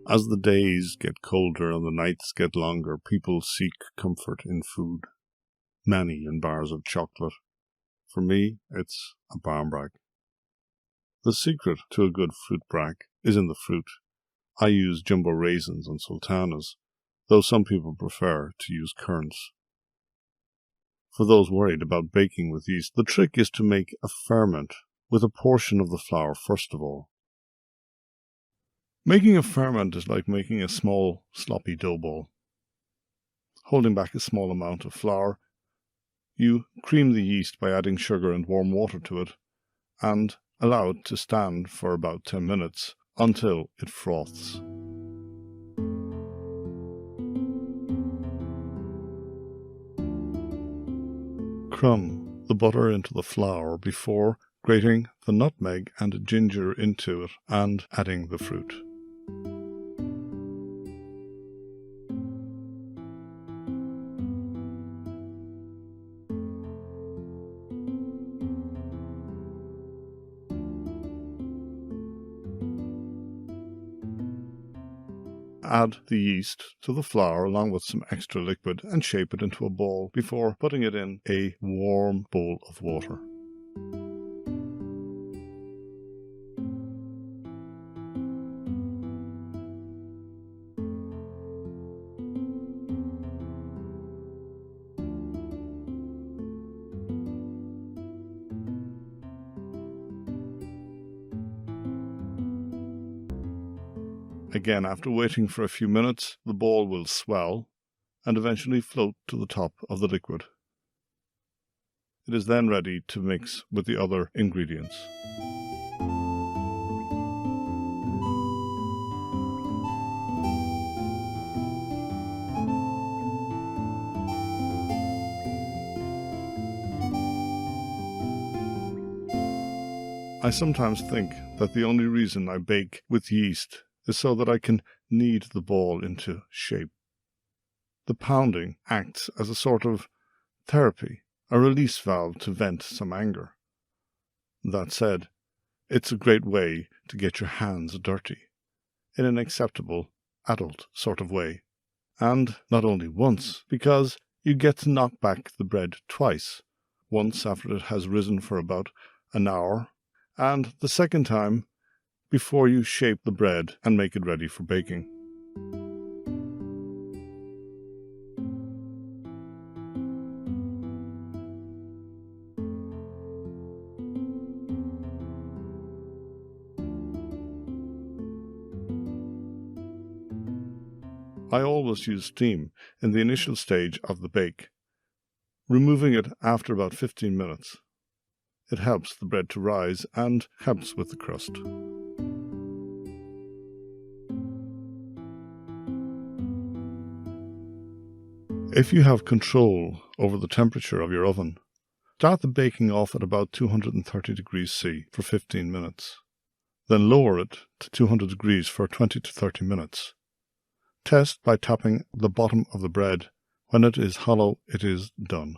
As the days get colder and the nights get longer, people seek comfort in food. Many in bars of chocolate. For me, it's a barmbrack. The secret to a good fruit brack is in the fruit. I use jumbo raisins and sultanas, though some people prefer to use currants. For those worried about baking with yeast, the trick is to make a ferment with a portion of the flour first of all. Making a ferment is like making a small, sloppy dough ball. Holding back a small amount of flour, you cream the yeast by adding sugar and warm water to it, and allow it to stand for about 10 minutes until it froths. Crumb the butter into the flour before grating the nutmeg and ginger into it and adding the fruit. Add the yeast to the flour along with some extra liquid and shape it into a ball before putting it in a warm bowl of water. Again, after waiting for a few minutes, the ball will swell and eventually float to the top of the liquid. It is then ready to mix with the other ingredients. I sometimes think that the only reason I bake with yeast is so that I can knead the ball into shape. The pounding acts as a sort of therapy, a release valve to vent some anger. That said, it's a great way to get your hands dirty, in an acceptable, adult sort of way. And not only once, because you get to knock back the bread twice, once after it has risen for about an hour, and the second time before you shape the bread and make it ready for baking. I always use steam in the initial stage of the bake, removing it after about 15 minutes. It helps the bread to rise and helps with the crust. If you have control over the temperature of your oven, start the baking off at about 230 degrees C for 15 minutes. Then lower it to 200 degrees for 20 to 30 minutes. Test by tapping the bottom of the bread. When it is hollow, it is done.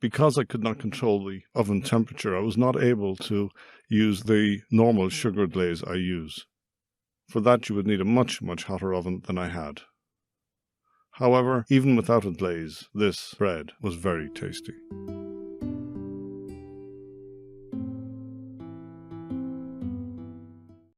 Because I could not control the oven temperature, I was not able to use the normal sugar glaze I use. For that you would need a much hotter oven than I had. However, even without a glaze, this bread was very tasty.